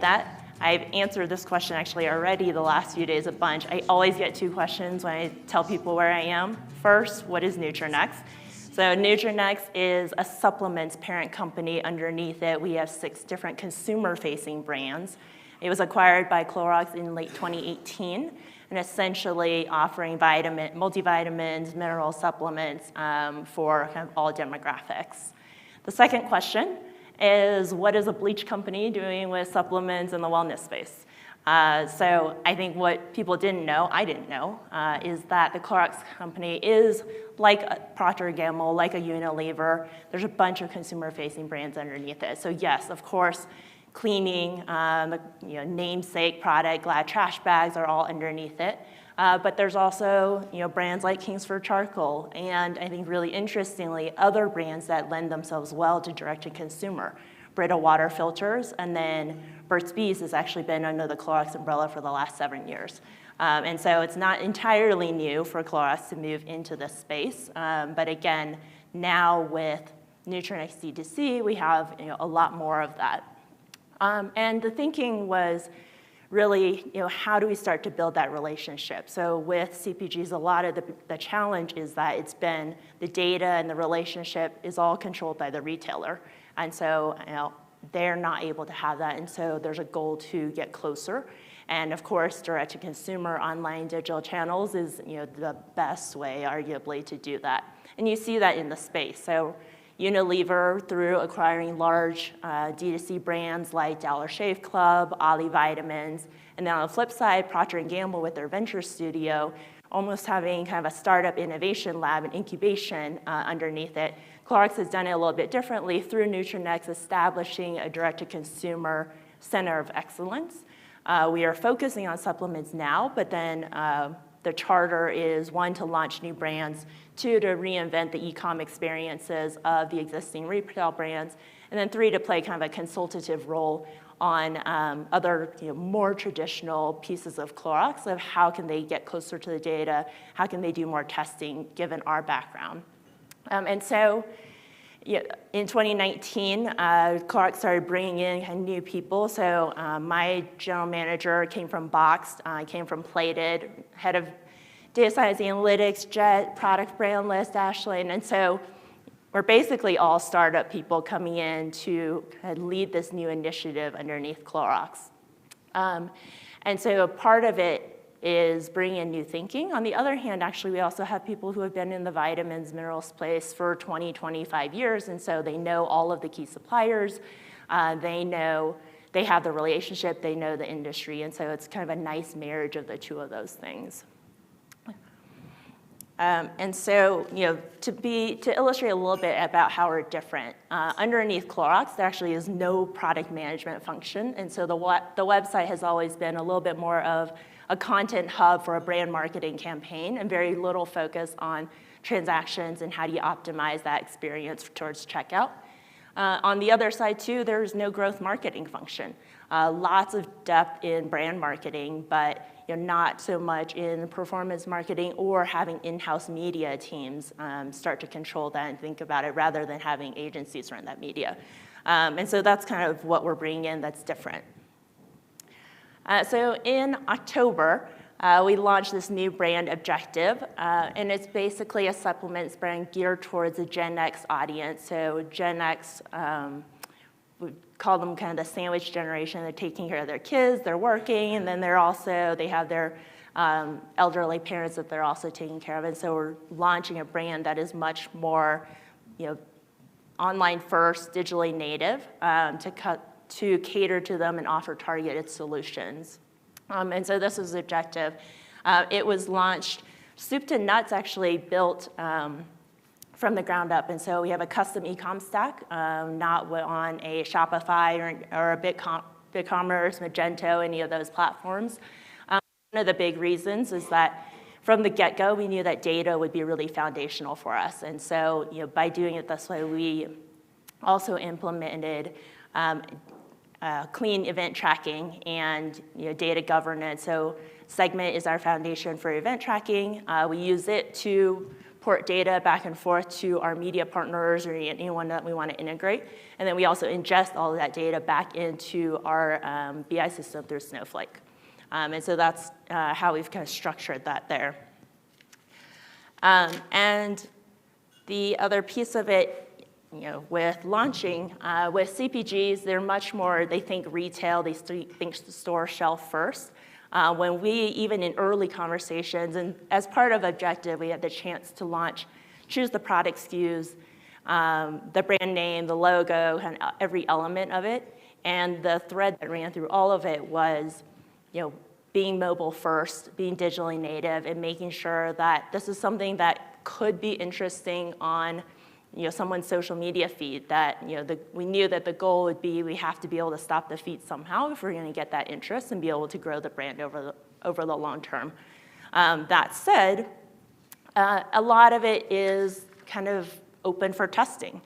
that. I've answered this question actually already the last few days a bunch. I always get two questions when I tell people where I am. First, what is Nutranex? So Nutranex is a supplements parent company. Underneath it, we have 6 different consumer-facing brands. It was acquired by Clorox in late 2018, and essentially offering multivitamins, mineral supplements for kind of all demographics. The second question is, what is a bleach company doing with supplements in the wellness space? So I think what people didn't know, I didn't know, is that the Clorox company is like a Procter & Gamble, like a Unilever. There's a bunch of consumer-facing brands underneath it. So yes, of course, cleaning, namesake product, Glad trash bags are all underneath it. But there's also brands like Kingsford Charcoal, and I think really interestingly, other brands that lend themselves well to direct-to-consumer. Brita water filters, and then Burt's Bees has actually been under the Clorox umbrella for the last 7 years. And so it's not entirely new for Clorox to move into this space. But again, now with Nutranex D2C, we have a lot more of that. And the thinking was really, how do we start to build that relationship? So with CPGs, a lot of the challenge is that it's been the data and the relationship is all controlled by the retailer. And so they're not able to have that. And so there's a goal to get closer. And of course, direct-to-consumer online digital channels is the best way, arguably, to do that. And you see that in the space. So Unilever, through acquiring large D2C brands like Dollar Shave Club, Ollie Vitamins, and then on the flip side, Procter & Gamble with their venture studio, almost having kind of a startup innovation lab and incubation underneath it. Clorox has done it a little bit differently through Nutranex, establishing a direct-to-consumer center of excellence. We are focusing on supplements now, but then the charter is 1, to launch new brands, 2, to reinvent the e-com experiences of the existing retail brands, and then 3, to play kind of a consultative role on other more traditional pieces of Clorox of how can they get closer to the data, how can they do more testing given our background. And so in 2019, Clorox started bringing in new people. So my general manager came from Boxed, came from Plated, head of data science analytics, Jet, product brand list, Ashland. And so we're basically all startup people coming in to lead this new initiative underneath Clorox. And so part of it is bringing in new thinking. On the other hand, actually, we also have people who have been in the vitamins, minerals space for 20, 25 years, and so they know all of the key suppliers. They have the relationship, they know the industry, and so it's kind of a nice marriage of the two of those things. And so, to illustrate a little bit about how we're different, underneath Clorox, there actually is no product management function, and so the website has always been a little bit more of a content hub for a brand marketing campaign and very little focus on transactions and how do you optimize that experience towards checkout. On the other side, too, there's no growth marketing function. Lots of depth in brand marketing, but not so much in performance marketing or having in-house media teams start to control that and think about it rather than having agencies run that media. And so that's kind of what we're bringing in that's different. So in October, we launched this new brand objective, and it's basically a supplements brand geared towards a Gen X audience. So Gen X, we call them kind of the sandwich generation. They're taking care of their kids, they're working, and then they have their elderly parents that they're also taking care of. And so we're launching a brand that is much more, online first, digitally native, to cater to them and offer targeted solutions. And so this was the objective. It was launched, soup to nuts actually built from the ground up. And so we have a custom e-com stack, not on a Shopify or a BigCommerce, Magento, any of those platforms. One of the big reasons is that from the get-go, we knew that data would be really foundational for us. And so by doing it this way, we also implemented clean event tracking and data governance. So Segment is our foundation for event tracking. We use it to port data back and forth to our media partners or anyone that we want to integrate. And then we also ingest all of that data back into our BI system through Snowflake. And so that's how we've kind of structured that there. And the other piece of it, with launching, with CPGs, they're much more, they think retail, they think store shelf first. When we, even in early conversations, and as part of Objective, we had the chance to choose the product SKUs, the brand name, the logo, and every element of it. And the thread that ran through all of it was, being mobile first, being digitally native, and making sure that this is something that could be interesting on someone's social media feed, that we knew that the goal would be we have to be able to stop the feed somehow if we're going to get that interest and be able to grow the brand over the long term. That said, a lot of it is kind of open for testing.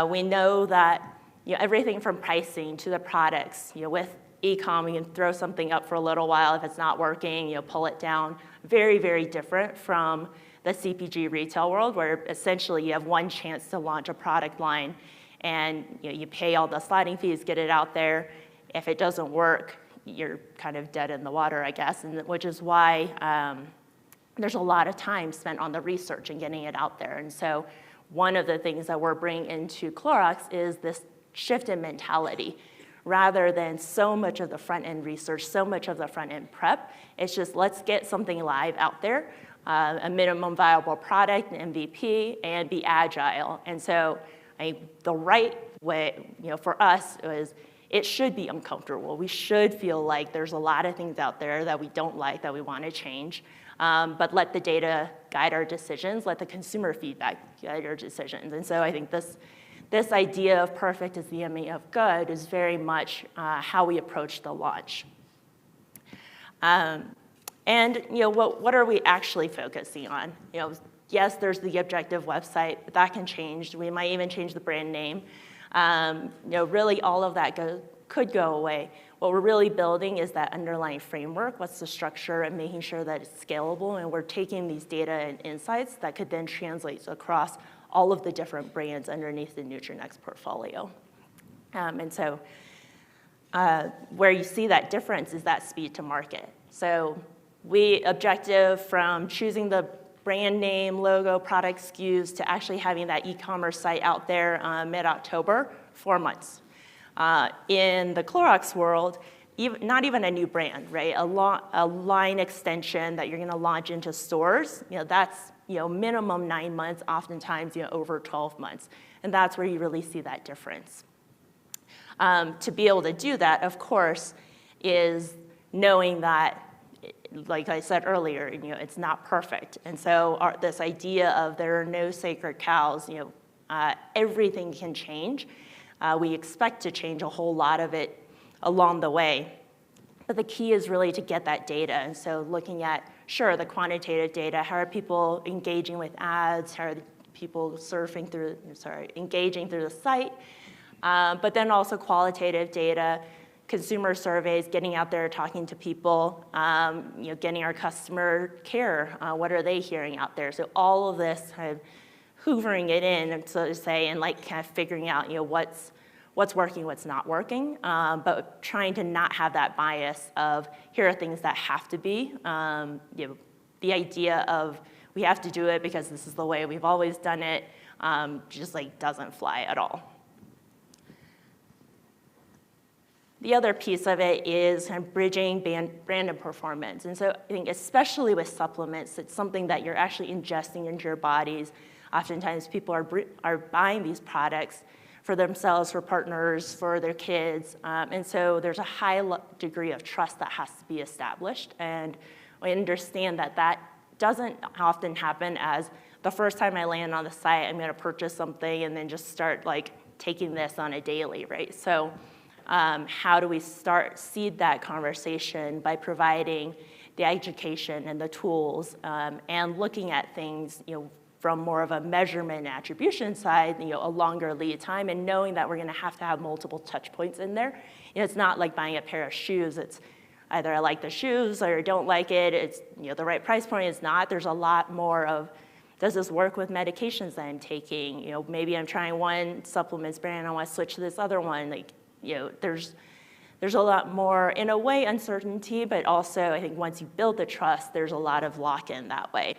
We know that everything from pricing to the products, with e-com, we can throw something up for a little while. If it's not working, pull it down. Very, very different from the CPG retail world, where essentially you have one chance to launch a product line, and you pay all the sliding fees, get it out there. If it doesn't work, you're kind of dead in the water, I guess, and which is why there's a lot of time spent on the research and getting it out there. And so one of the things that we're bringing into Clorox is this shift in mentality. Rather than so much of the front-end research, so much of the front-end prep, it's just let's get something live out there, a minimum viable product, an MVP, and be agile. And so the right way, for us is it should be uncomfortable. We should feel like there's a lot of things out there that we don't like, that we want to change, but let the data guide our decisions, let the consumer feedback guide our decisions. And so I think this idea of perfect is the enemy of good is very much how we approach the launch. And what are we actually focusing on? Yes, there's the Objective website, but that can change. We might even change the brand name. Really all of that could go away. What we're really building is that underlying framework. What's the structure, and making sure that it's scalable, and we're taking these data and insights that could then translate across all of the different brands underneath the Nutranext portfolio. And so where you see that difference is that speed to market. So Objective, from choosing the brand name, logo, product SKUs, to actually having that e-commerce site out there mid-October, 4 months. In the Clorox world, not even a new brand, right? A line extension that you're going to launch into stores, that's minimum 9 months, oftentimes over 12 months. And that's where you really see that difference. To be able to do that, of course, is knowing that, like I said earlier, it's not perfect. And so this idea of there are no sacred cows, everything can change. We expect to change a whole lot of it along the way. But the key is really to get that data. And so looking at, sure, the quantitative data, how are people engaging with ads, how are people engaging through the site, but then also qualitative data, consumer surveys, getting out there, talking to people, getting our customer care, what are they hearing out there? So all of this kind of hoovering it in, so to say, and kind of figuring out, what's working, what's not working, but trying to not have that bias of here are things that have to be. The idea of we have to do it because this is the way we've always done it, just doesn't fly at all. The other piece of it is kind of bridging brand and performance. And so I think especially with supplements, it's something that you're actually ingesting into your bodies. Oftentimes people are buying these products for themselves, for partners, for their kids. And so there's a high degree of trust that has to be established. And I understand that doesn't often happen as the first time I land on the site, I'm going to purchase something and then just start taking this on a daily, right? So how do we seed that conversation by providing the education and the tools and looking at things, from more of a measurement and attribution side, a longer lead time, and knowing that we're going to have multiple touch points in there. It's not like buying a pair of shoes. It's either I like the shoes or I don't like it. It's the right price point. It's not. There's a lot more of Does this work with medications that I'm taking? You know, maybe I'm trying one supplements brand, I want to switch to this other one. Like, you know, there's a lot more, in a way, uncertainty, but also I think once you build the trust, there's a lot of lock-in that way.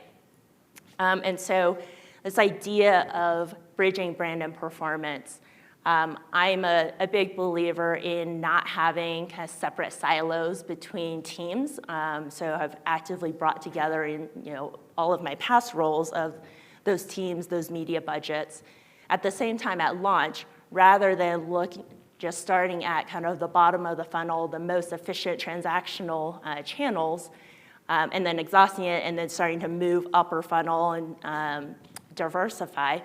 And so this idea of bridging brand and performance, I'm a big believer in not having kind of separate silos between teams. So I've actively brought together in, you know, all of my past roles of those teams, those media budgets. At the same time at launch, rather than just starting at kind of the bottom of the funnel, the most efficient transactional channels, and then exhausting it, and then starting to move upper funnel and diversify,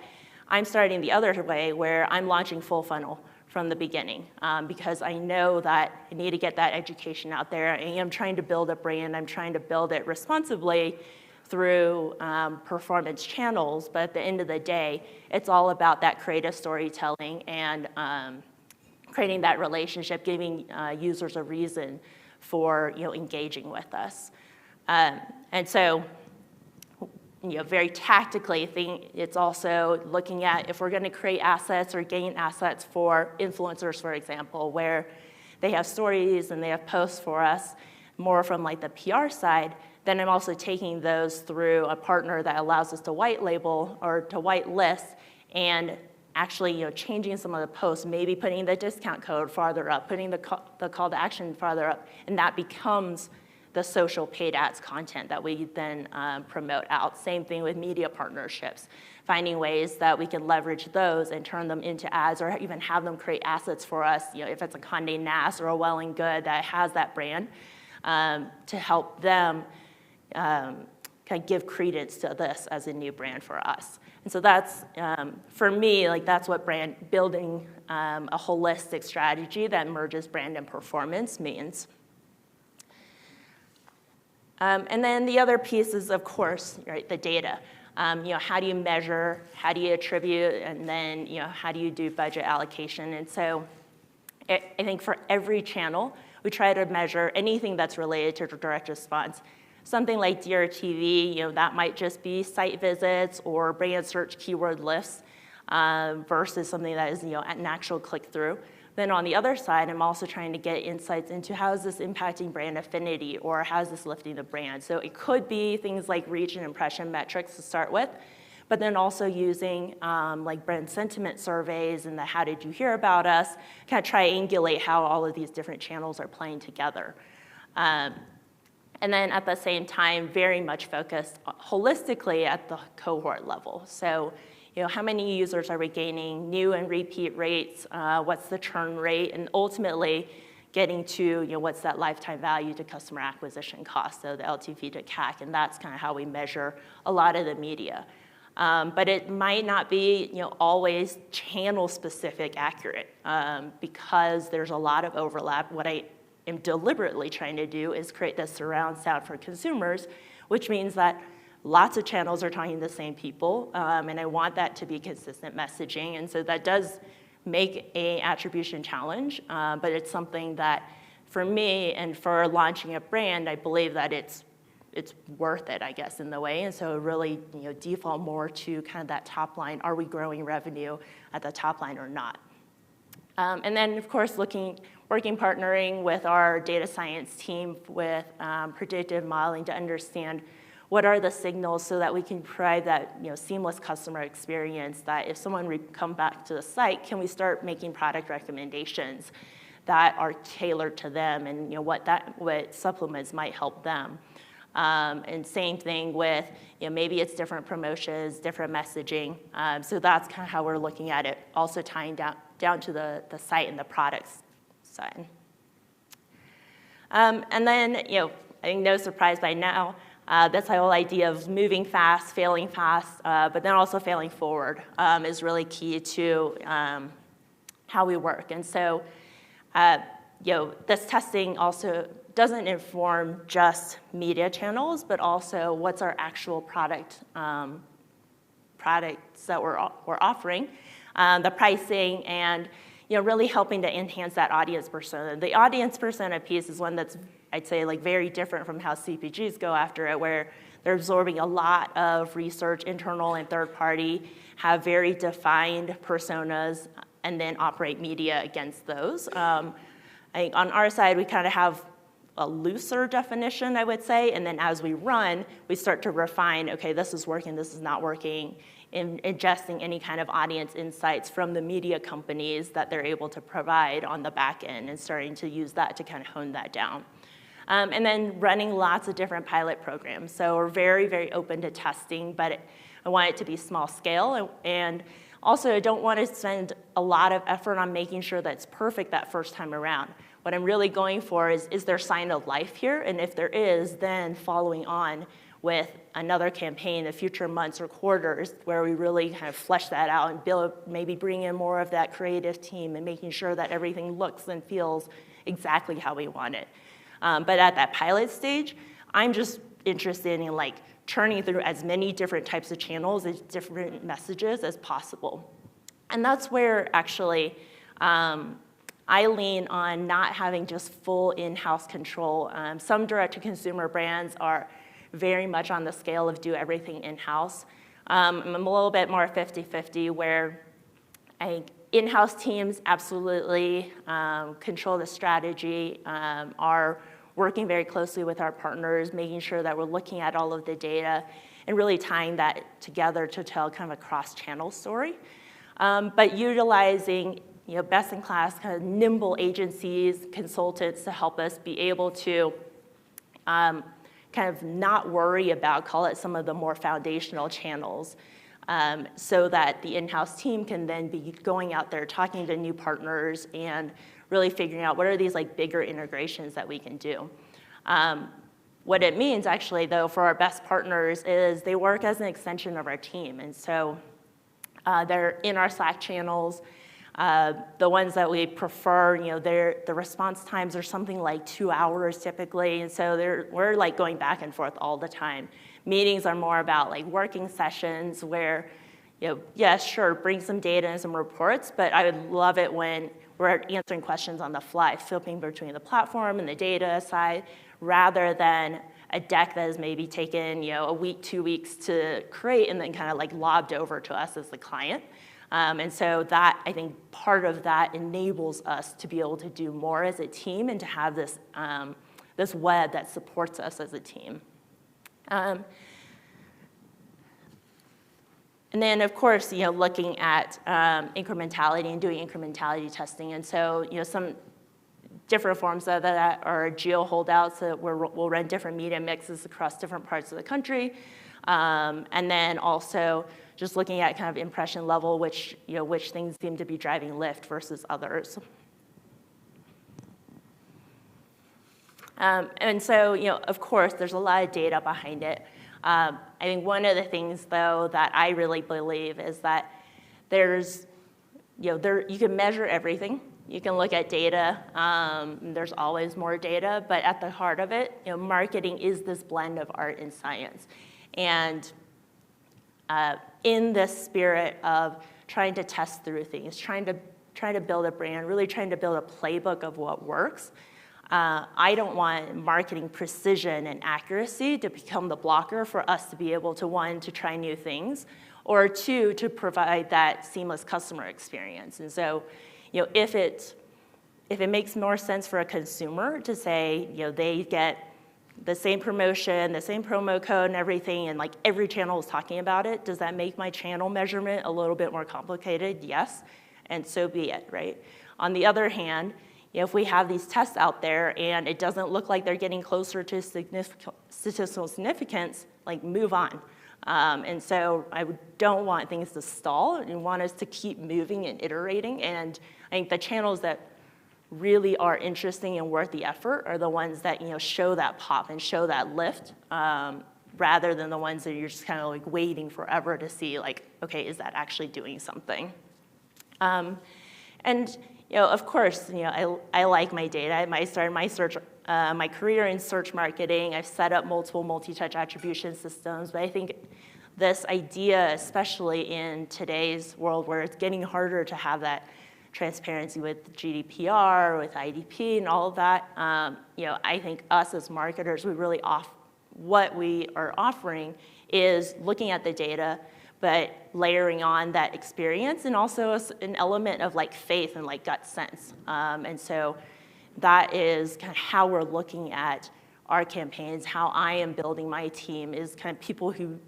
I'm starting the other way where I'm launching full funnel from the beginning because I know that I need to get that education out there. I am trying to build a brand. I'm trying to build it responsibly through performance channels, but at the end of the day, it's all about that creative storytelling and creating that relationship, giving users a reason for, you know, engaging with us. And so, you know, very tactically, I think it's also looking at if we're going to create assets or gain assets for influencers, for example, where they have stories and they have posts for us, more from like the PR side, then I'm also taking those through a partner that allows us to white label or to white list and actually, you know, changing some of the posts, maybe putting the discount code farther up, putting the call to action farther up, and that becomes the social paid ads content that we then promote out. Same thing with media partnerships, finding ways that we can leverage those and turn them into ads or even have them create assets for us, you know, if it's a Condé Nast or a Well and Good that has that brand, to help them kind of give credence to this as a new brand for us. And so that's, for me, like that's what brand building a holistic strategy that merges brand and performance means. And then the other piece is, of course, right, the data. You know, how do you measure, how do you attribute, and then, you know, how do you do budget allocation? And so I think for every channel, we try to measure anything that's related to direct response. Something like DRTV, you know, that might just be site visits or brand search keyword lists versus something that is, you know, an actual click-through. Then on the other side, I'm also trying to get insights into how is this impacting brand affinity or how is this lifting the brand. So it could be things like reach and impression metrics to start with, but then also using like brand sentiment surveys and the how did you hear about us, kind of triangulate how all of these different channels are playing together. And then at the same time, very much focused holistically at the cohort level. So, you know, how many users are we gaining, new and repeat rates, what's the churn rate, and ultimately getting to, you know, what's that lifetime value to customer acquisition cost, so the LTV to CAC, and that's kind of how we measure a lot of the media. But it might not be, you know, always channel-specific accurate because there's a lot of overlap. What I am deliberately trying to do is create this surround sound for consumers, which means that lots of channels are talking to the same people, and I want that to be consistent messaging, and so that does make an attribution challenge, but it's something that, for me and for launching a brand, I believe that it's worth it, I guess, in the way, and so really, you know, default more to kind of that top line. Are we growing revenue at the top line or not? And then, of course, partnering with our data science team with predictive modeling to understand what are the signals so that we can provide that, you know, seamless customer experience that if someone come back to the site, can we start making product recommendations that are tailored to them and, you know, what supplements might help them. And same thing with, you know, maybe it's different promotions, different messaging. So that's kind of how we're looking at it, also tying down to the site and the products side. And then, you know, I think no surprise by now, this whole idea of moving fast, failing fast, but then also failing forward is really key to how we work. And so, you know, this testing also doesn't inform just media channels, but also what's our actual products that we're offering, the pricing, and, you know, really helping to enhance that audience persona. The audience persona piece is one that's, I'd say, like very different from how CPGs go after it, where they're absorbing a lot of research, internal and third party, have very defined personas, and then operate media against those. I think on our side, we kind of have a looser definition, I would say, and then as we run, we start to refine, okay, this is working, this is not working, in ingesting any kind of audience insights from the media companies that they're able to provide on the back end and starting to use that to kind of hone that down. And then running lots of different pilot programs. So we're very, very open to testing, but I want it to be small scale. And also, I don't want to spend a lot of effort on making sure that it's perfect that first time around. What I'm really going for is there sign of life here? And if there is, then following on with another campaign in future months or quarters where we really kind of flesh that out and build, maybe bring in more of that creative team and making sure that everything looks and feels exactly how we want it. But at that pilot stage, I'm just interested in like churning through as many different types of channels, as different messages as possible. And that's where actually I lean on not having just full in-house control. Some direct-to-consumer brands are very much on the scale of do everything in-house. I'm a little bit more 50-50 where I think in-house teams absolutely control the strategy, are working very closely with our partners, making sure that we're looking at all of the data and really tying that together to tell kind of a cross-channel story. But utilizing best-in-class kind of nimble agencies, consultants to help us be able to kind of not worry about, call it some of the more foundational channels, so that the in-house team can then be going out there, talking to new partners, and really figuring out what are these like bigger integrations that we can do. What it means actually, though, for our best partners is they work as an extension of our team. And so they're in our Slack channels. The ones that we prefer, the response times are something like 2 hours typically, and so we're like going back and forth all the time. Meetings are more about like working sessions where, yes, sure, bring some data and some reports, but I would love it when we're answering questions on the fly, flipping between the platform and the data side, rather than a deck that has maybe taken a week, 2 weeks to create and then kind of like lobbed over to us as the client. And so that, I think, part of that enables us to be able to do more as a team and to have this, this web that supports us as a team. And then, of course, looking at incrementality and doing incrementality testing. And so, some different forms of that are geo holdouts, so where we'll run different media mixes across different parts of the country. And then also just looking at kind of impression level, which things seem to be driving lift versus others. And so, of course, there's a lot of data behind it. I think one of the things, though, that I really believe is that there's, you can measure everything. You can look at data. There's always more data, but at the heart of it, marketing is this blend of art and science. And in this spirit of trying to test through things, trying to build a brand, really trying to build a playbook of what works, I don't want marketing precision and accuracy to become the blocker for us to be able to, one, to try new things, or two, to provide that seamless customer experience. And so, if it makes more sense for a consumer to say, they get the same promotion, the same promo code and everything, and like every channel is talking about it, does that make my channel measurement a little bit more complicated? Yes, and so be it, right? On the other hand, if we have these tests out there and it doesn't look like they're getting closer to statistical significance, like move on. And so I don't want things to stall and want us to keep moving and iterating. And I think the channels that really are interesting and worth the effort are the ones that show that pop and show that lift, rather than the ones that you're just kind of like waiting forever to see, like, okay, is that actually doing something? And of course, I like my data. I started my career in search marketing. I've set up multiple multi-touch attribution systems, but I think this idea, especially in today's world where it's getting harder to have that transparency with GDPR, with IDP, and all of that, I think us as marketers, we really what we are offering is looking at the data, but layering on that experience and also an element of like faith and like gut sense. And so that is kind of how we're looking at our campaigns, how I am building my team is kind of people who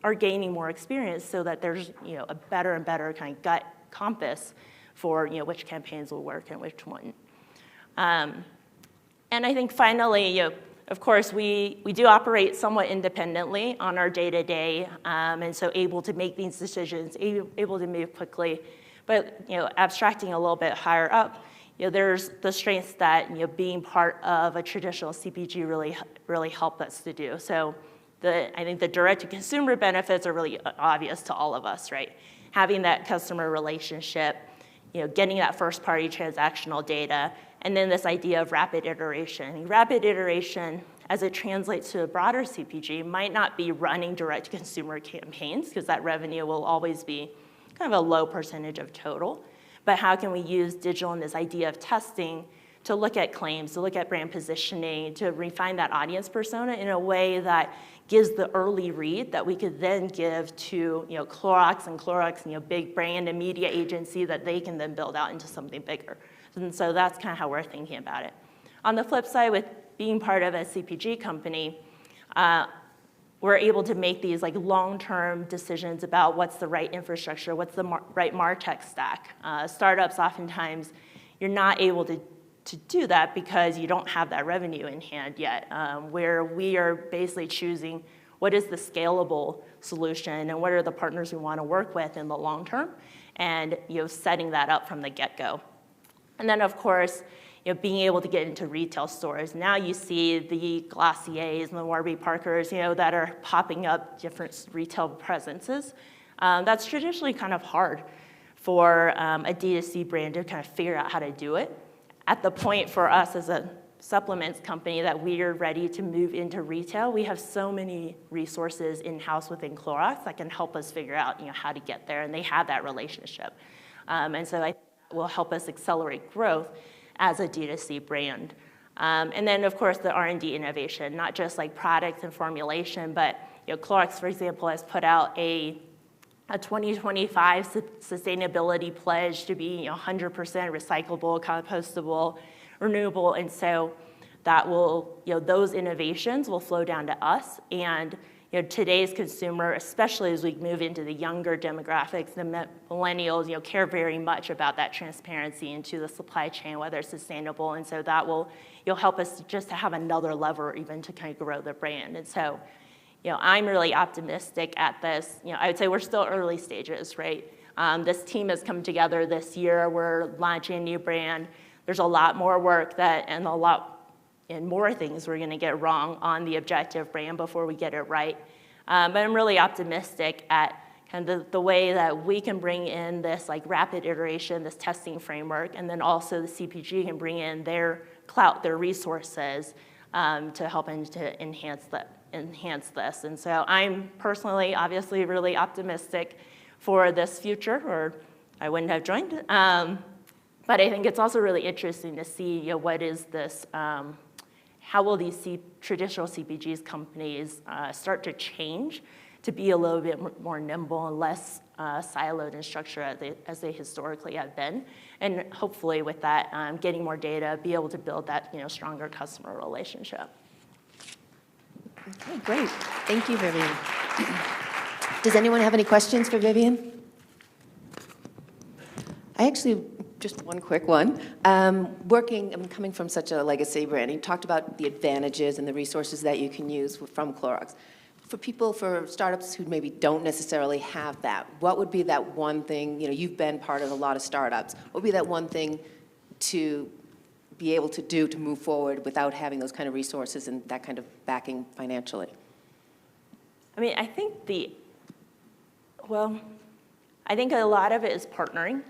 are gaining more experience so that there's a better and better kind of gut compass for which campaigns will work and which wouldn't. And I think finally, of course, we do operate somewhat independently on our day-to-day, and so able to make these decisions, able to move quickly. But abstracting a little bit higher up, there's the strengths that being part of a traditional CPG really helped us to do. So I think the direct-to-consumer benefits are really obvious to all of us, right? Having that customer relationship, getting that first-party transactional data, and then this idea of rapid iteration. Rapid iteration, as it translates to a broader CPG, might not be running direct-to-consumer campaigns, because that revenue will always be kind of a low percentage of total. But how can we use digital and this idea of testing to look at claims, to look at brand positioning, to refine that audience persona in a way that gives the early read that we could then give to Clorox, big brand and media agency that they can then build out into something bigger. And so that's kind of how we're thinking about it. On the flip side, with being part of a CPG company, we're able to make these like long-term decisions about what's the right infrastructure, what's the right MarTech stack. Startups, oftentimes, you're not able to do that because you don't have that revenue in hand yet, where we are basically choosing what is the scalable solution and what are the partners we want to work with in the long term, and setting that up from the get-go. And then, of course, being able to get into retail stores. Now you see the Glossiers and the Warby Parkers, that are popping up different retail presences. That's traditionally kind of hard for a D2C brand to kind of figure out how to do it. At the point for us as a supplements company that we are ready to move into retail, we have so many resources in-house within Clorox that can help us figure out how to get there, and they have that relationship. And so I think that will help us accelerate growth as a D2C brand. And then, of course, the R&D innovation, not just like products and formulation, but Clorox, for example, has put out a 2025 sustainability pledge to be 100% recyclable, compostable, renewable, and so that will, those innovations will flow down to us, and today's consumer, especially as we move into the younger demographics, the millennials, care very much about that transparency into the supply chain, whether it's sustainable, and so that will help us just to have another lever even to kind of grow the brand. And so, I'm really optimistic at this. I would say we're still early stages, right? This team has come together this year. We're launching a new brand. There's a lot more work and more things we're going to get wrong on the objective brand before we get it right. But I'm really optimistic at kind of the way that we can bring in this like rapid iteration, this testing framework, and then also the CPG can bring in their clout, their resources to help and to enhance this. And so I'm personally, obviously, really optimistic for this future, or I wouldn't have joined. But I think it's also really interesting to see what is this. How will these traditional CPGs companies start to change to be a little bit more nimble and less siloed in structure as they historically have been? And hopefully with that, getting more data, be able to build that stronger customer relationship. Okay, great. Thank you, Vivian. Does anyone have any questions for Vivian? I actually, just one quick one. I'm coming from such a legacy brand. You talked about the advantages and the resources that you can use from Clorox. For startups who maybe don't necessarily have that, what would be that one thing, you've been part of a lot of startups, what would be that one thing to be able to do to move forward without having those kind of resources and that kind of backing financially? I mean, I think I think a lot of it is partnering.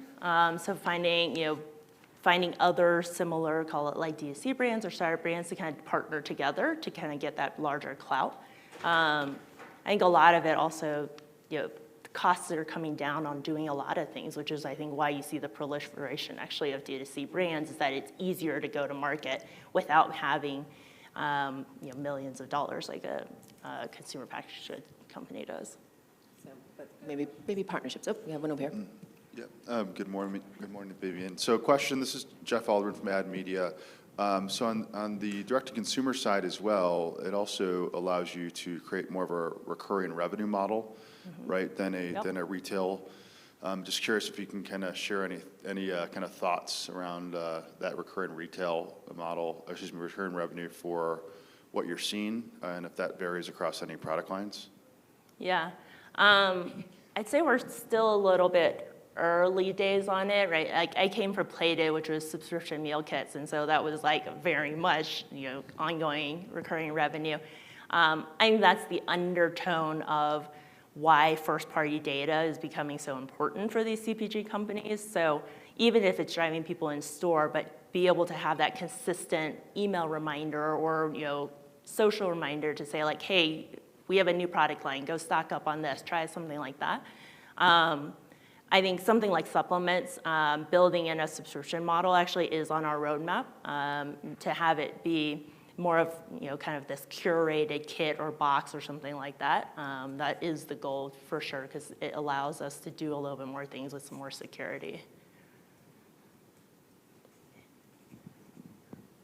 So finding other similar, call it like D2C brands or startup brands to kind of partner together to kind of get that larger clout. I think a lot of it also, the costs that are coming down on doing a lot of things, which is I think why you see the proliferation actually of D2C brands, is that it's easier to go to market without having millions of dollars like a consumer packaged good company does. So, but maybe partnerships. Oh, we have one over here. Yeah. Good morning, Vivian. So, question. This is Jeff Alderman from Ad Media. So, on the direct-to-consumer side as well, it also allows you to create more of a recurring revenue model, right? Than a retail. Just curious if you can kind of share any kind of thoughts around that recurring retail model, recurring revenue for what you're seeing, and if that varies across any product lines. Yeah, I'd say we're still a little bit early days on it, right? Like I came from Plated, which was subscription meal kits, and so that was like very much ongoing recurring revenue. I think that's the undertone of why first-party data is becoming so important for these CPG companies. So even if it's driving people in store, but be able to have that consistent email reminder or social reminder to say like, hey, we have a new product line, go stock up on this, try something like that. I think something like supplements, building in a subscription model actually is on our roadmap to have it be more of kind of this curated kit or box or something like that. That is the goal for sure because it allows us to do a little bit more things with some more security.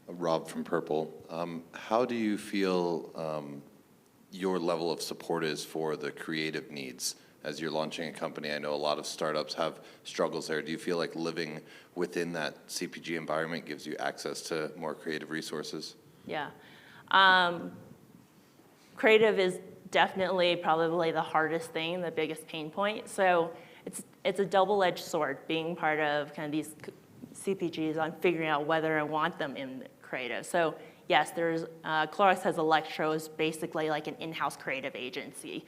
Rob from Purple. How do you feel your level of support is for the creative needs? As you're launching a company, I know a lot of startups have struggles there. Do you feel like living within that CPG environment gives you access to more creative resources? Yeah. Creative is definitely probably the hardest thing, the biggest pain point. So it's a double-edged sword being part of kind of these CPGs on figuring out whether I want them in creative. So yes, there's Clorox has Electros, basically like an in-house creative agency,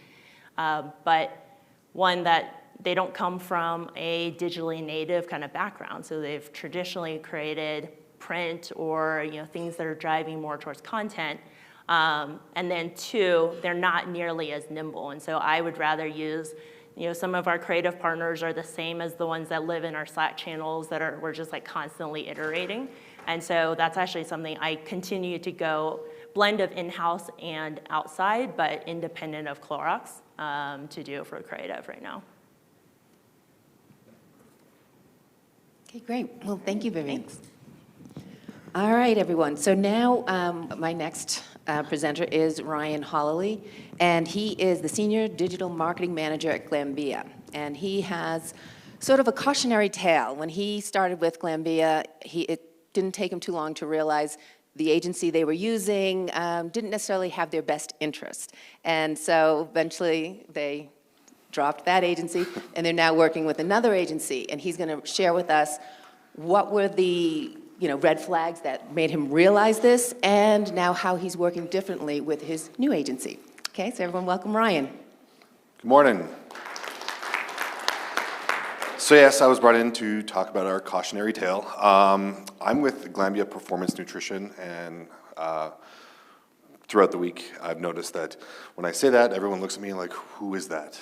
but one that they don't come from a digitally native kind of background. So they've traditionally created print or things that are driving more towards content. And then two, they're not nearly as nimble. And so I would rather use, some of our creative partners are the same as the ones that live in our Slack channels we're just like constantly iterating. And so that's actually something I continue to go blend of in-house and outside, but independent of Clorox to do for creative right now. Okay, great. Well, thank you, Vivian. Thanks. All right, everyone. So now my next presenter is Ryan Holloway, and he is the Senior Digital Marketing Manager at Glanbia. And he has sort of a cautionary tale. When he started with Glanbia, it didn't take him too long to realize the agency they were using didn't necessarily have their best interest. And so eventually they dropped that agency, and they're now working with another agency. And he's going to share with us what were the red flags that made him realize this, and now how he's working differently with his new agency. Okay, so everyone welcome Ryan. Good morning. So yes, I was brought in to talk about our cautionary tale. I'm with Glanbia Performance Nutrition, and throughout the week I've noticed that when I say that, everyone looks at me like, who is that?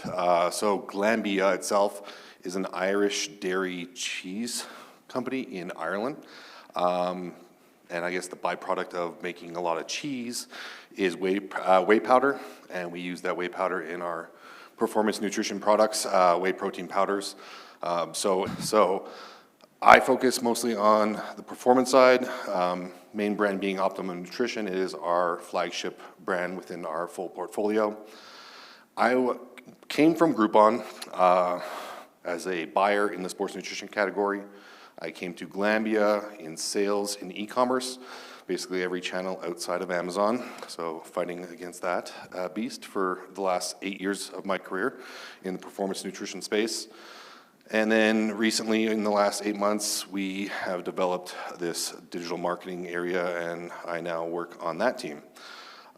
So Glanbia itself is an Irish dairy cheese company in Ireland. And I guess the byproduct of making a lot of cheese is whey powder, and we use that whey powder in our performance nutrition products, whey protein powders. So I focus mostly on the performance side, main brand being Optimum Nutrition. It is our flagship brand within our full portfolio. I came from Groupon as a buyer in the sports nutrition category. I came to Glanbia in sales in e-commerce, basically every channel outside of Amazon, so fighting against that beast for the last 8 years of my career in the performance nutrition space. And then recently, in the last 8 months, we have developed this digital marketing area, and I now work on that team.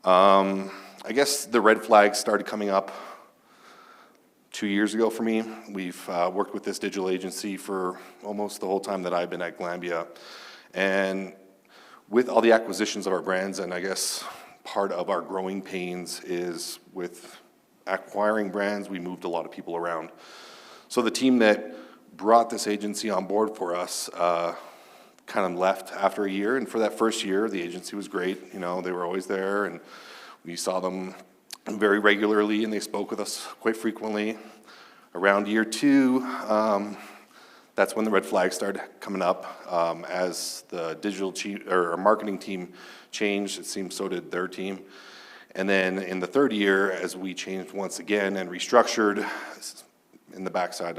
I guess the red flags started coming up 2 years ago for me. We've worked with this digital agency for almost the whole time that I've been at Glanbia. And with all the acquisitions of our brands, and I guess part of our growing pains is with acquiring brands, we moved a lot of people around. So the team that brought this agency on board for us kind of left after a year. And for that first year, the agency was great. You know, they were always there, and we saw them very regularly, and they spoke with us quite frequently. Around year 2, that's when the red flags started coming up. As the our marketing team changed, it seems so did their team. And then in the 3rd year, as we changed once again and restructured, in the backside,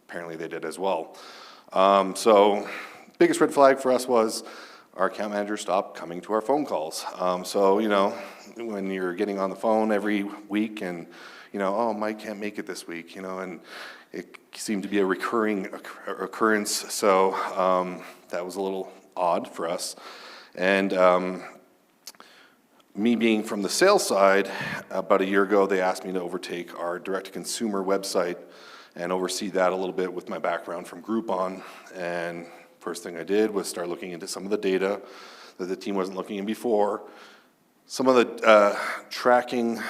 apparently they did as well. So biggest red flag for us was our account manager stopped coming to our phone calls. So, you know, when you're getting on the phone every week and, you know, oh, Mike can't make it this week, you know, and it seemed to be a recurring occurrence. So that was a little odd for us. And me being from the sales side, about a year ago, they asked me to overtake our direct-to-consumer website and oversee that a little bit with my background from Groupon. And first thing I did was start looking into some of the data that the team wasn't looking in before. Some of the tracking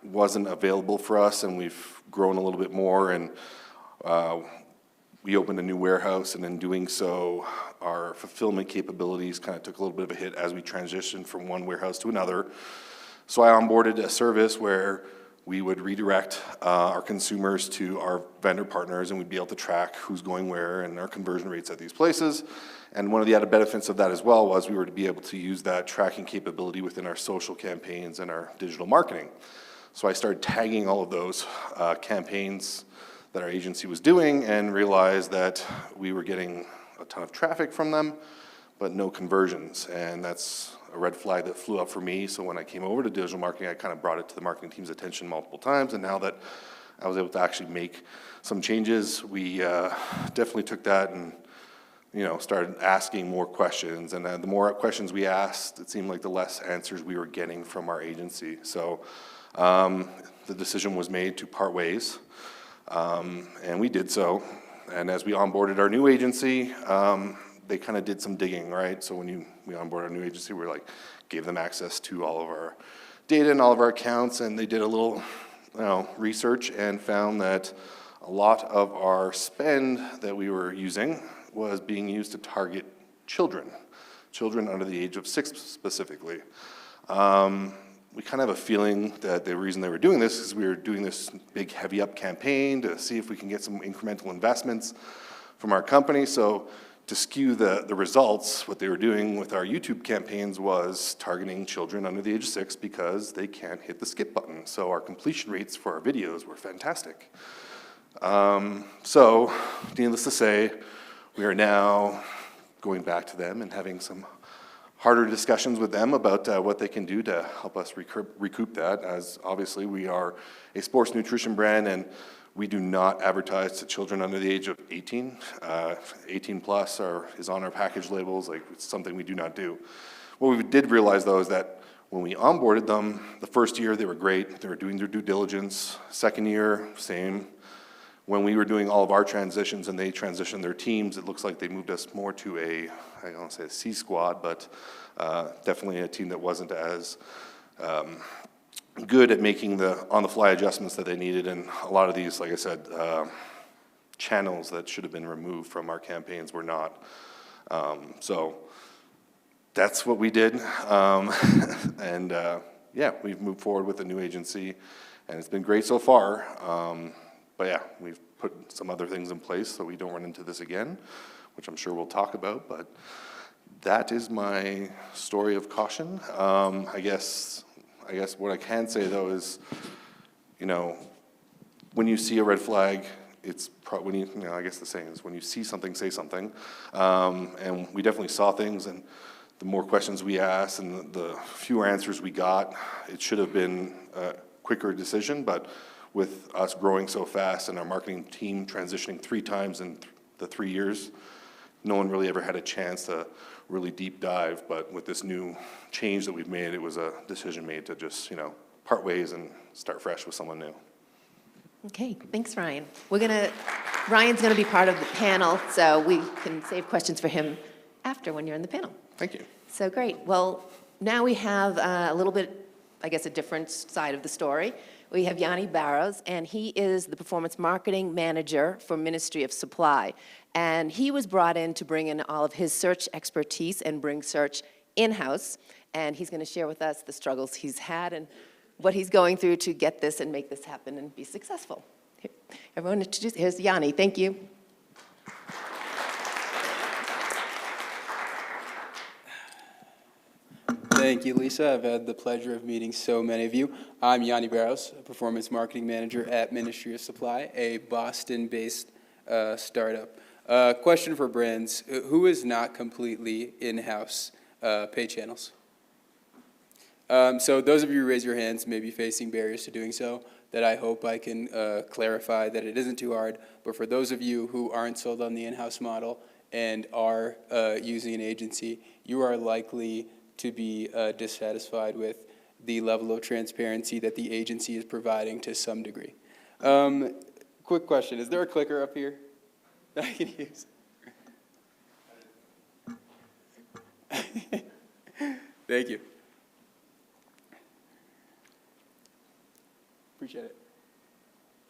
wasn't available for us, and we've grown a little bit more, and we opened a new warehouse, and in doing so, our fulfillment capabilities kind of took a little bit of a hit as we transitioned from one warehouse to another. So I onboarded a service where we would redirect our consumers to our vendor partners, and we'd be able to track who's going where and our conversion rates at these places. And one of the added benefits of that as well was we were to be able to use that tracking capability within our social campaigns and our digital marketing. So I started tagging all of those campaigns that our agency was doing and realized that we were getting a ton of traffic from them, but no conversions. And that's a red flag that flew up for me. So when I came over to digital marketing, I kind of brought it to the marketing team's attention multiple times. And now that I was able to actually make some changes, we definitely took that and, you know, started asking more questions. And the more questions we asked, it seemed like the less answers we were getting from our agency. So the decision was made to part ways, and we did so. And as we onboarded our new agency, they kind of did some digging, right? So when we onboarded our new agency, we gave them access to all of our data and all of our accounts, and they did a little, you know, research and found that a lot of our spend that we were using was being used to target children under the age of 6 specifically. We kind of have a feeling that the reason they were doing this is we were doing this big heavy up campaign to see if we can get some incremental investments from our company. So to skew the results, what they were doing with our YouTube campaigns was targeting children under the age of 6 because they can't hit the skip button. So our completion rates for our videos were fantastic. So needless to say, we are now going back to them and having some harder discussions with them about what they can do to help us recoup that, as obviously we are a sports nutrition brand and we do not advertise to children under the age of 18. 18 plus is on our package labels. Like, it's something we do not do. What we did realize though is that when we onboarded them, the first year they were great. They were doing their due diligence. Second year, same. When we were doing all of our transitions and they transitioned their teams, it looks like they moved us more to I don't want to say a C squad, but definitely a team that wasn't as good at making the on-the-fly adjustments that they needed. And a lot of these, like I said, channels that should have been removed from our campaigns were not. So that's what we did. And yeah, we've moved forward with a new agency, and it's been great so far. But yeah, we've put some other things in place so we don't run into this again, which I'm sure we'll talk about. But that is my story of caution. I guess what I can say though is, you know, when you see a red flag, it's probably, you know, I guess the saying is when you see something, say something. And we definitely saw things, and the more questions we asked and the fewer answers we got, it should have been a quicker decision. But with us growing so fast and our marketing team transitioning 3 times in the 3 years, no one really ever had a chance to really deep dive. But with this new change that we've made, it was a decision made to just, you know, part ways and start fresh with someone new. Okay, thanks, Ryan. Ryan's gonna be part of the panel, so we can save questions for him after when you're in the panel. Thank you. So great. Well, now we have a little bit, I guess, a different side of the story. We have Yanni Barrows, and he is the Performance Marketing Manager for Ministry of Supply. And he was brought in to bring in all of his search expertise and bring search in-house. And he's going to share with us the struggles he's had and what he's going through to get this and make this happen and be successful. Here, everyone introduce, here's Yanni, thank you. Thank you, Lisa. I've had the pleasure of meeting so many of you. I'm Yanni Barros, a performance marketing manager at Ministry of Supply, a Boston-based startup. Question for brands: who is not completely in-house pay channels? So those of you who raise your hands may be facing barriers to doing so, that I hope I can clarify that it isn't too hard. But for those of you who aren't sold on the in-house model and are using an agency, you are likely to be dissatisfied with the level of transparency that the agency is providing to some degree. Quick question, is there a clicker up here that I can use? Thank you. Appreciate it.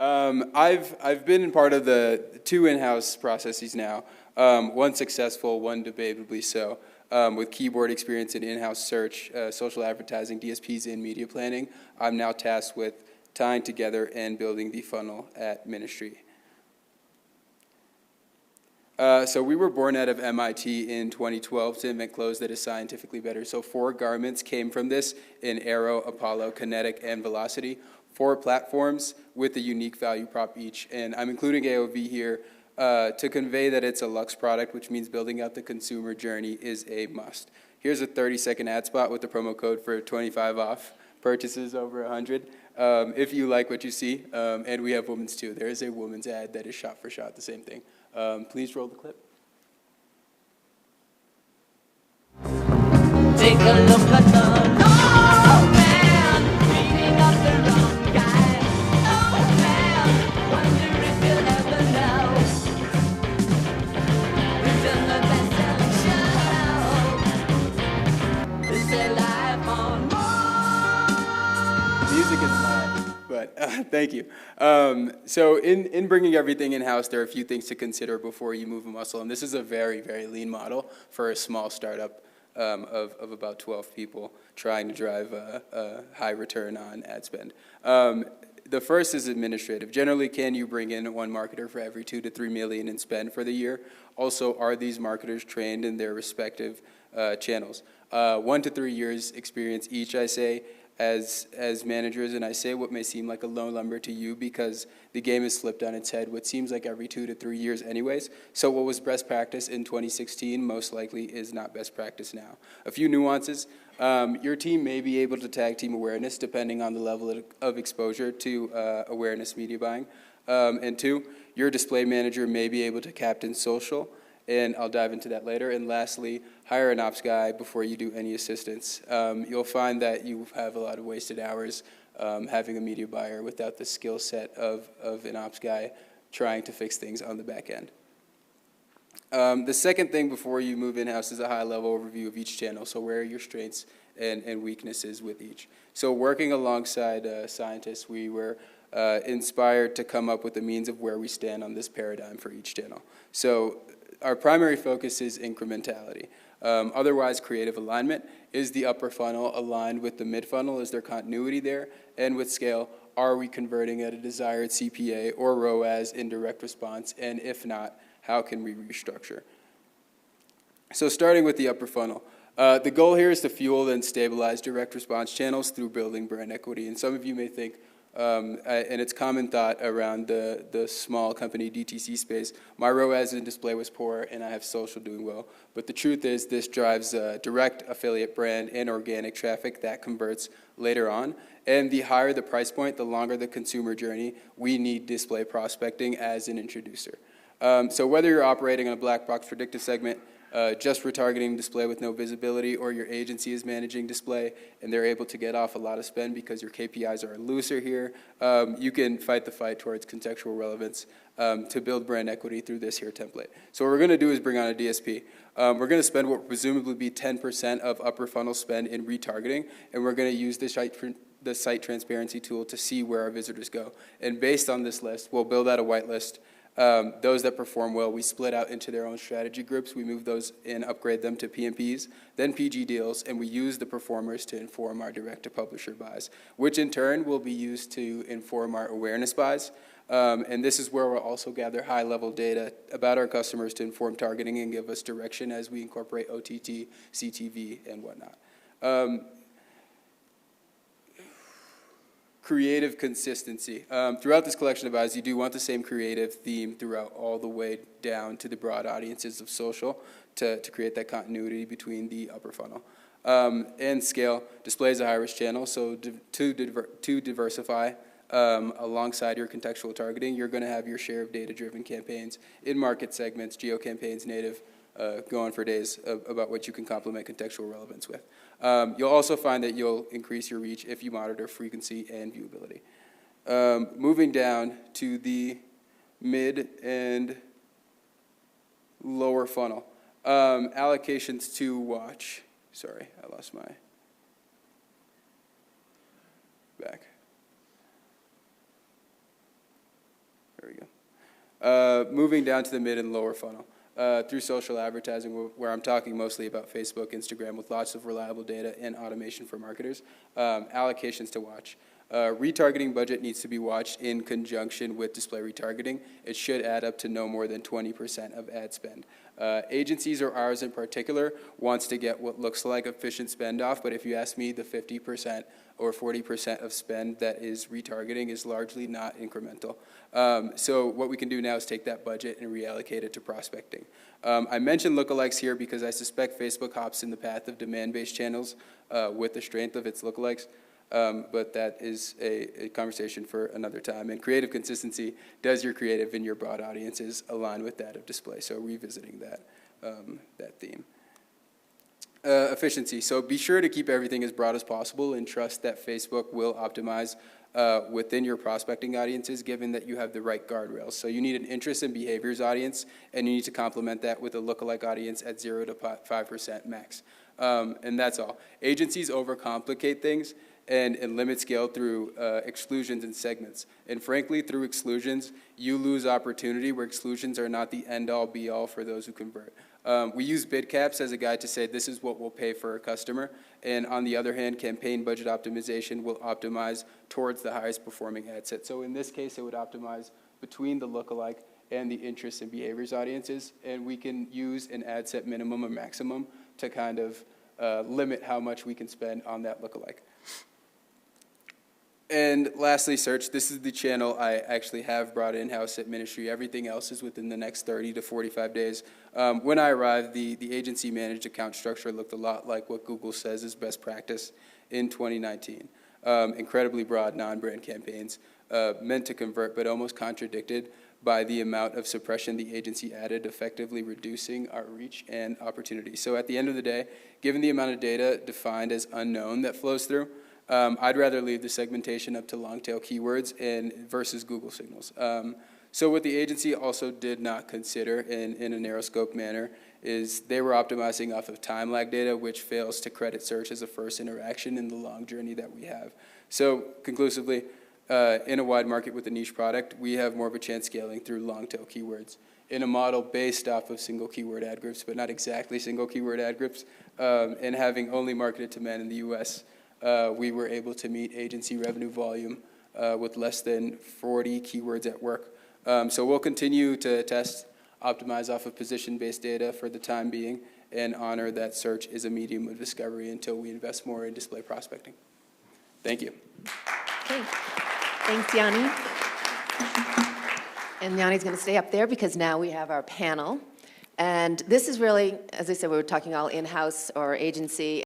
I've been in part of the 2 in-house processes now, one successful, one debatably so. With keyboard experience in in-house search, social advertising, DSPs, and media planning, I'm now tasked with tying together and building the funnel at Ministry. So we were born out of MIT in 2012 to invent clothes that is scientifically better. So 4 garments came from this in Aero, Apollo, Kinetic, and Velocity. 4 platforms with a unique value prop each. And I'm including AOV here to convey that it's a luxe product, which means building out the consumer journey is a must. Here's a 30-second ad spot with the promo code for 25 off purchases over 100. If you like what you see, and we have women's too. There is a women's ad that is shot for shot the same thing. Please roll the clip. Take a look at the old man, beating up the wrong guy. Old man, wonder if you'll ever know who's in the best-selling show. Is there life on Mars? Music is mine, but thank you. So in bringing everything in-house, there are a few things to consider before you move a muscle, and this is a very, very lean model for a small startup of about 12 people trying to drive a high return on ad spend. The first is administrative. Generally, can you bring in 1 marketer for every 2 to 3 million in spend for the year? Also, are these marketers trained in their respective channels? 1 to 3 years experience each, I say, as managers, and I say what may seem like a low number to you because the game has flipped on its head what seems like every 2 to 3 years anyways. So what was best practice in 2016 most likely is not best practice now. A few nuances. Your team may be able to tag team awareness depending on the level of exposure to awareness media buying. And 2, your display manager may be able to captain social, and I'll dive into that later. And lastly, hire an ops guy before you do any assistance. You'll find that you have a lot of wasted hours having a media buyer without the skill set of an ops guy trying to fix things on the back end. The second thing before you move in-house is a high-level overview of each channel. So where are your strengths and weaknesses with each? So working alongside scientists, we were inspired to come up with a means of where we stand on this paradigm for each channel. So our primary focus is incrementality. Otherwise, creative alignment. Is the upper funnel aligned with the mid-funnel? Is there continuity there? And with scale, are we converting at a desired CPA or ROAS in direct response? And if not, how can we restructure? So starting with the upper funnel. The goal here is to fuel and stabilize direct response channels through building brand equity. And some of you may think, and it's common thought around the small company D2C space, my ROAS in display was poor and I have social doing well. But the truth is this drives direct affiliate brand and organic traffic that converts later on. And the higher the price point, the longer the consumer journey, we need display prospecting as an introducer. So whether you're operating on a black box predictive segment, just retargeting display with no visibility, or your agency is managing display and they're able to get off a lot of spend because your KPIs are looser here, you can fight the fight towards contextual relevance to build brand equity through this here template. So what we're going to do is bring on a DSP. We're going to spend what will presumably be 10% of upper funnel spend in retargeting, and we're going to use the site transparency tool to see where our visitors go. And based on this list, we'll build out a whitelist Those that perform well, we split out into their own strategy groups. We move those and upgrade them to PMPs, then PG deals, and we use the performers to inform our direct-to-publisher buys, which in turn will be used to inform our awareness buys. And this is where we'll also gather high-level data about our customers to inform targeting and give us direction as we incorporate OTT, CTV, and whatnot. Creative consistency. Throughout this collection of ads, you do want the same creative theme throughout all the way down to the broad audiences of social to create that continuity between the upper funnel. And scale. Display is a high-risk channel, so to diversify alongside your contextual targeting, you're going to have your share of data-driven campaigns in market segments, geo campaigns, native, go on for days about what you can complement contextual relevance with. You'll also find that you'll increase your reach if you monitor frequency and viewability. Moving down to the mid and lower funnel. Allocations to watch. Sorry, I lost my back. There we go. Moving down to the mid and lower funnel. Through social advertising, where I'm talking mostly about Facebook, Instagram, with lots of reliable data and automation for marketers. Allocations to watch. Retargeting budget needs to be watched in conjunction with display retargeting. It should add up to no more than 20% of ad spend. Agencies, or ours in particular, wants to get what looks like efficient spend off, but if you ask me, the 50% or 40% of spend that is retargeting is largely not incremental. So what we can do now is take that budget and reallocate it to prospecting. I mentioned lookalikes here because I suspect Facebook hops in the path of demand-based channels with the strength of its lookalikes. But that is a conversation for another time. And creative consistency, does your creative in your broad audiences align with that of display? So revisiting that theme. Efficiency. So be sure to keep everything as broad as possible and trust that Facebook will optimize within your prospecting audiences, given that you have the right guardrails. So you need an interest and behaviors audience, and you need to complement that with a lookalike audience at 0 to 5% max. And that's all. Agencies overcomplicate things and limit scale through exclusions and segments. And frankly, through exclusions, you lose opportunity where exclusions are not the end-all, be-all for those who convert. We use bid caps as a guide to say this is what we'll pay for a customer. And on the other hand, campaign budget optimization will optimize towards the highest performing ad set. So in this case, it would optimize between the lookalike and the interest and behaviors audiences. And we can use an ad set minimum or maximum to kind of limit how much we can spend on that lookalike. And lastly, search. This is the channel I actually have brought in-house at Ministry. Everything else is within the next 30 to 45 days. When I arrived, the agency-managed account structure looked a lot like what Google says is best practice in 2019. Incredibly broad non-brand campaigns meant to convert, but almost contradicted by the amount of suppression the agency added, effectively reducing our reach and opportunity. So at the end of the day, given the amount of data defined as unknown that flows through, I'd rather leave the segmentation up to long-tail keywords versus Google signals. So what the agency also did not consider in a narrow scope manner is they were optimizing off of time lag data, which fails to credit search as a first interaction in the long journey that we have. So conclusively, in a wide market with a niche product, we have more of a chance scaling through long-tail keywords. In a model based off of single keyword ad groups, but not exactly single keyword ad groups, and having only marketed to men in the US, we were able to meet agency revenue volume with less than 40 keywords at work. So we'll continue to test, optimize off of position-based data for the time being, and honor that search is a medium of discovery until we invest more in display prospecting. Thank you. Okay. Thanks, Yanni. And Yanni's going to stay up there because now we have our panel. And this is really, as I said, we were talking all in-house or agency.